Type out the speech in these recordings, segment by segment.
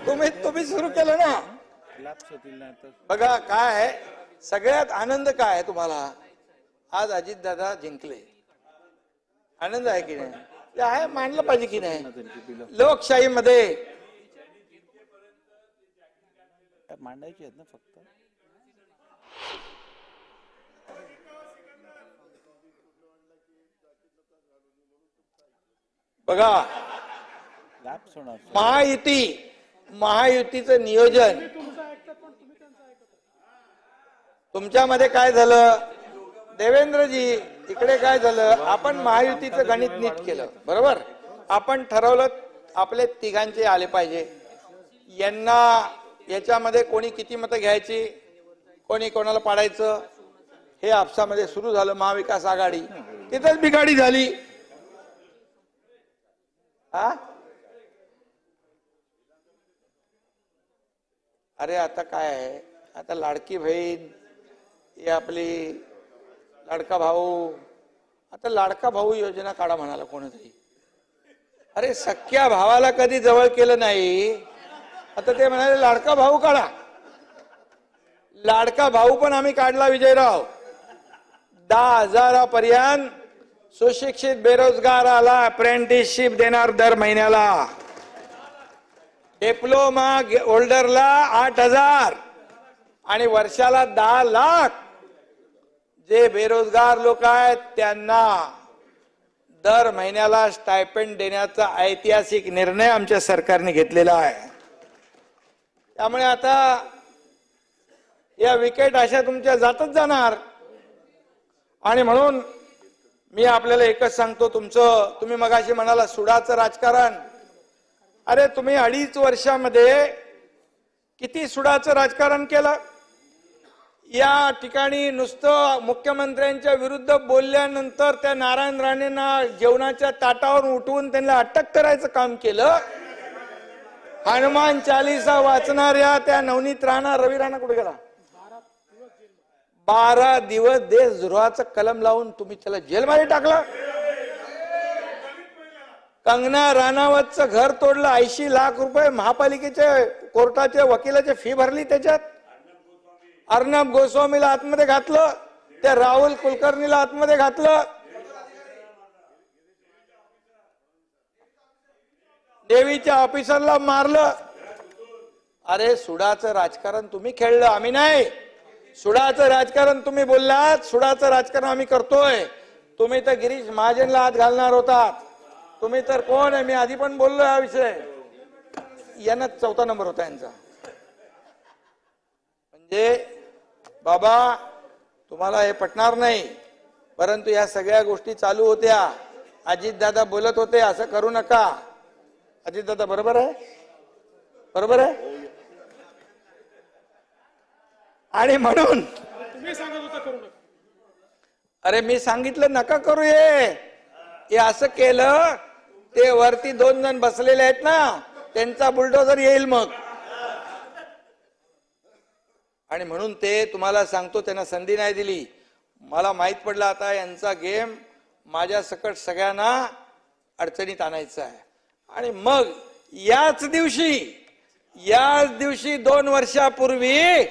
तुम्ही सुरू केलं ना. बघा काय आहे, सगळ्यात आनंद काय आहे तुम्हाला, आज अजितदादा जिंकले, आनंद आहे की नाही? ते आहे, मानलं पाहिजे की नाही? लोकशाहीमध्ये मांडायची आहेत ना फक्त. बघा, महायुतीचं नियोजन तुमच्यामध्ये काय झालं देवेंद्रजी, इकडे काय झालं, आपण महायुतीचं गणित नीट केलं, बरोबर? आपण ठरवलं आपले तिघांचे आले पाहिजे, यांना याच्यामध्ये कोणी किती मतं घ्यायची, कोणी कोणाला पाडायचं, हे आपसामध्ये सुरू झालं. महाविकास आघाडी तिथंच बिघाडी झाली. अरे आता काय आहे, आता लाडकी बहीण, ही आपली लाडका भाऊ, आता लाडका भाऊ योजना काढा म्हणाला कोणतरी. अरे सख्या भावाला कधी जवळ केलं नाही, आता ते म्हणाले लाडका भाऊ काढा. लाडका भाऊ पण आम्ही काढला विजयराव. 10,000 पर्यंत सुशिक्षित बेरोजगाराला अप्रेंटिसशिप देणार दर महिन्याला. डिप्लोमा होल्डरला 8,000 आणि वर्षाला 10 लाख. जे बेरोजगार लोक आहेत त्यांना दर महिन्याला स्टायपेंड देण्याचा ऐतिहासिक निर्णय आमच्या सरकारने घेतलेला आहे. त्यामुळे आता या विकेट अशा तुमच्या जातच जाणार. आणि म्हणून मी आपल्याला एकच सांगतो, तुम्ही मगाशी म्हणाला सुडाचं राजकारण. अरे तुम्ही 2.5 वर्षामध्ये किती सुडाचं राजकारण केलं. या ठिकाणी नुसतं मुख्यमंत्र्यांच्या विरुद्ध बोलल्यानंतर त्या नारायण राणेंना जेवणाच्या ताटावर उठवून त्यांना अटक करायचं काम केलं. हनुमान चालीसा वाचणाऱ्या त्या नवनीत राणा, रवी राणा कुठे गेला, 12 दिवस देशद्रोहाचं कलम लावून तुम्ही त्याला जेलमध्ये टाकलं. कंगना राणावतचं घर तोडलं, 80 लाख रुपये महापालिकेचे कोर्टाच्या वकिलाची फी भरली त्याच्यात. अर्णब गोस्वामीला आतमध्ये घातलं, त्या राहुल कुलकर्णीला आतमध्ये घातलं. देवीच्या ऑफिसरला मारलं. अरे सुडाचं राजकारण तुम्ही खेळलं, आम्ही नाही. सुडाचं राजकारण तुम्ही बोललात, सुडाचं राजकारण आम्ही करतोय. तुम्ही तर गिरीश महाजनला हात घालणार होतात. तुम्ही तर कोण आहे, मी आधी पण बोललो हा विषय. यांना 4था नंबर होता यांचा. म्हणजे बाबा तुम्हाला हे पटणार नाही, परंतु या सगळ्या गोष्टी चालू होत्या. अजितदादा बोलत होते असं करू नका. अजितदादा बरोबर आहे, बरोबर आहे. आणि म्हणून तुम्ही सांगत होता करू नका. अरे मी सांगितलं नका करू. हे असं केलं ते वरती 2 जण बसलेले आहेत ना, त्यांचा बुलडोझर येईल मग. आणि म्हणून ते तुम्हाला सांगतो, त्यांना संधी नाही दिली. मला माहित पडलं आता यांचा गेम माझ्या सकट सगळ्यांना अडचणीत आणायचा आहे. आणि मग याच दिवशी 2 वर्षापूर्वी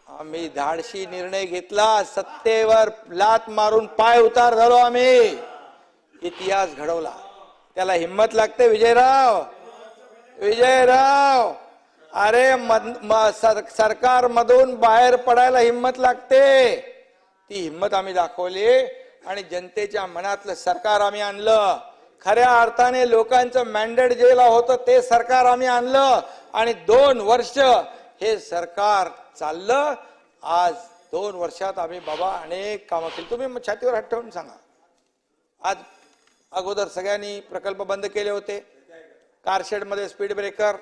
आम्ही धाडशी निर्णय घेतला. सत्तेवर लात मारून पाय उतार झालो आम्ही. इतिहास घडवला. त्याला हिम्मत लागते विजयराव. अरे सरकार मधून बाहेर पडायला हिम्मत लागते. ती हिम्मत आम्ही दाखवली आणि जनतेच्या मनातलं सरकार आम्ही आणलं. खऱ्या अर्थाने लोकांचं मॅन्डेट जेला होतं ते सरकार आम्ही आणलं आणि 2 वर्ष हे सरकार चाललं. आज 2 वर्षात आम्ही बाबा अनेक कामं केली. तुम्ही छातीवर हात ठेवून सांगा. आज अगोदर सगळ्यांनी प्रकल्प बंद केले होते. कारशेड मध्ये स्पीड ब्रेकर,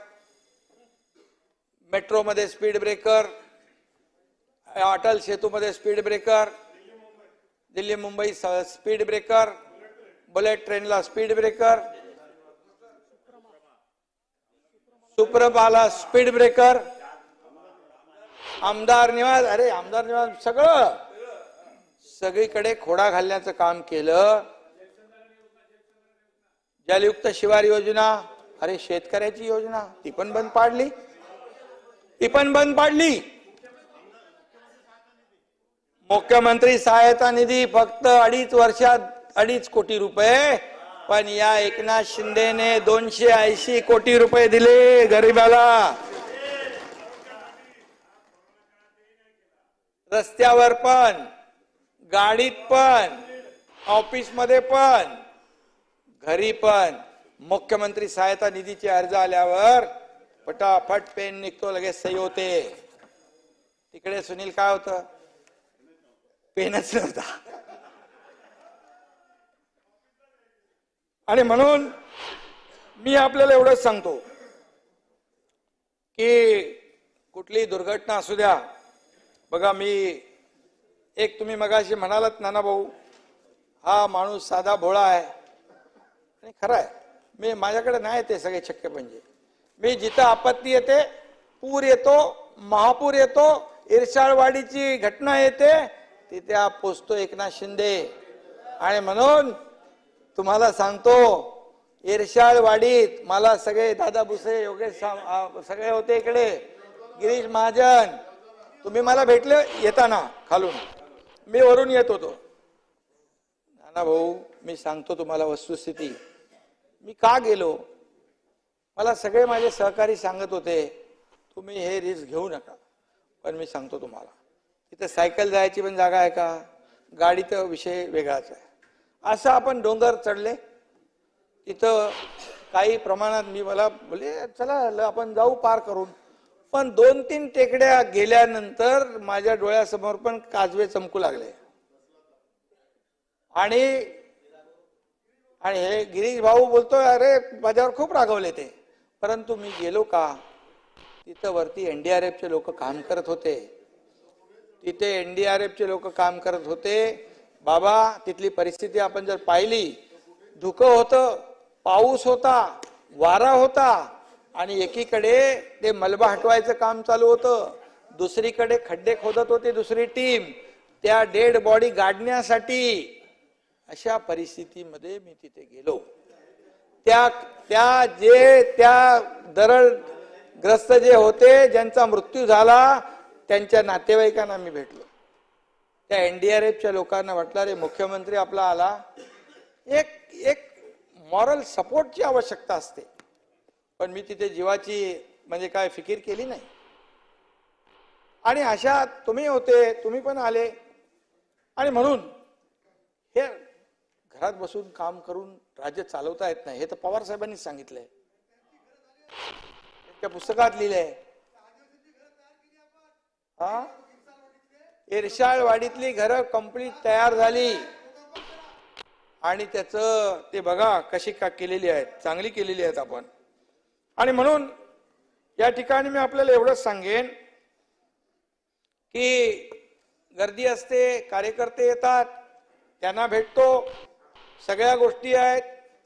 मेट्रो मध्ये स्पीड ब्रेकर, अटल सेतू मध्ये speed breaker, Delhi Mumbai speed breaker, bullet ट्रेनला स्पीड ब्रेकर, सुप्रभाला स्पीड ब्रेकर, आमदार निवास, अरे आमदार निवास सगळं सगळीकडे खोडा घालण्याचं काम केलं. जलयुक्त शिवार योजना, अरे शेतकऱ्याची योजना ती पण बंद पाडली, ती पण बंद पाडली. मुख्यमंत्री सहायता निधी फक्त 2.5 वर्षात 2.5 कोटी रुपये, पण या एकनाथ शिंदेने 280 कोटी रुपये दिले गरिबाला. रस्त्यावर पण, गाडीत पण, ऑफिस मध्ये पण, घरी पण मुख्यमंत्री सहायता निधीचे अर्ज आल्यावर फटाफट पेन निघतो, लगेच सही होते. तिकडे सुनील काय होतं, पेनच नव्हता. आणि म्हणून मी आपल्याला एवढंच सांगतो की कुठलीही दुर्घटना असू द्या. बघा, मी एक, तुम्ही मगाशी म्हणालात नाना भाऊ, हा माणूस साधा भोळा आहे, आणि खरं आहे. मी माझ्याकडे नाही ते सगळे शक्य. म्हणजे मी जिथं आपत्ती येते, पूर येतो, महापूर येतो, इरशाळवाडीची घटना येते, तिथे पोचतो एकनाथ शिंदे. आणि म्हणून तुम्हाला सांगतो, इरशाळवाडीत मला सगळे दादा भुसे, योगेश सगळे होते इकडे, गिरीश महाजन, तुम्ही मला भेटले येताना खालून, मी वरून येत होतो. नाना भाऊ, मी सांगतो तुम्हाला वस्तुस्थिती, मी का गेलो. मला सगळे माझे सहकारी सांगत होते तुम्ही हे रिस्क घेऊ नका, पण मी सांगतो तुम्हाला, तिथे सायकल जायची पण जागा आहे का, गाडीचा विषय वेगळाच आहे. असं आपण डोंगर चढले, तिथं काही प्रमाणात मला बोलले चला आपण जाऊ पार करून, पण 2-3 टेकड्या गेल्यानंतर माझ्या डोळ्यासमोर पण काजवे चमकू लागले. आणि हे गिरीश भाऊ बोलतोय, अरे माझ्यावर खूप रागवले ते. परंतु मी गेलो का, तिथं वरती NDRFचे लोक काम करत होते, तिथे NDRFचे लोक काम करत होते. बाबा, तिथली परिस्थिती आपण जर पाहिली, धुकं होतं, पाऊस होता, वारा होता, आणि एकीकडे ते मलबा हटवायचं काम चालू होतं, दुसरीकडे खड्डे खोदत होते दुसरी टीम, त्या डेड बॉडी गाडण्यासाठी. अशा परिस्थितीमध्ये मी तिथे गेलो. त्या दरडग्रस्त जे होते, ज्यांचा मृत्यू झाला, त्यांच्या नातेवाईकांना मी भेटलो. त्या NDRFच्या लोकांना वाटलं, अरे मुख्यमंत्री आपला आला, एक मॉरल सपोर्टची आवश्यकता असते. पण मी तिथे जीवाची म्हणजे काय फिकीर केली नाही. आणि अशा तुम्ही होते, तुम्ही पण आले. आणि म्हणून हे घरात बसून काम करून राज्य चालवता येत नाही, हे तर पवार साहेबांनी सांगितलंय, त्या पुस्तकात लिहिलंय. हा, इरशाळवाडीतली घरं कंप्लीट तयार झाली, आणि त्याचं ते बघा कशी का केलेली आहेत, चांगली केलेली आहेत आपण. आणि म्हणून या ठिकाणी मी आपल्याला एवढंच सांगेन की गर्दी असते, कार्यकर्ते येतात, त्यांना भेटतो, सगळ्या गोष्टी आहेत.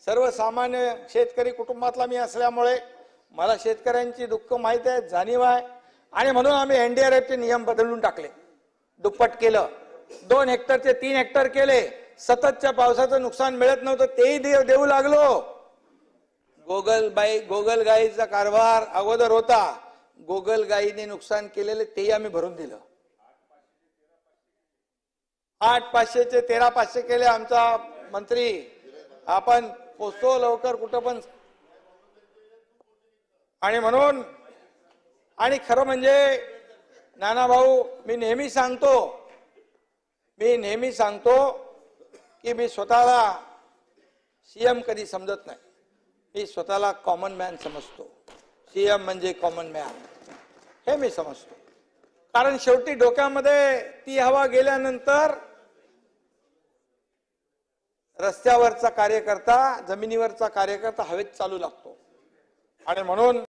सर्वसामान्य शेतकरी कुटुंबातला मी असल्यामुळे मला शेतकऱ्यांची दुःख माहित आहे, जाणीव आहे. आणि म्हणून आम्ही NDRFचे नियम बदलून टाकले, दुप्पट केलं, 2 हेक्टरचे 3 हेक्टर केले. सततच्या पावसाचं नुकसान मिळत नव्हतं, तेही देऊ लागलो. गोगलगाईचा कारभार अगोदर होता, गोगलगाईने नुकसान केलेले तेही आम्ही भरून दिलं. 8,500चे 13,500 केले. आमचा मंत्री, आपण पोचतो लवकर कुठं पण. आणि म्हणून, आणि खरं म्हणजे नाना भाऊ, मी नेहमी सांगतो की मी स्वतःला CM कधी समजत नाही, मी स्वतःला कॉमन मॅन समजतो. CM म्हणजे कॉमन मॅन, हे मी समजतो. कारण शेवटी डोक्यामध्ये ती हवा गेल्यानंतर रस्त्यावरचा कार्यकर्ता, जमिनीवरचा कार्यकर्ता हवेत चालू लागतो. आणि म्हणून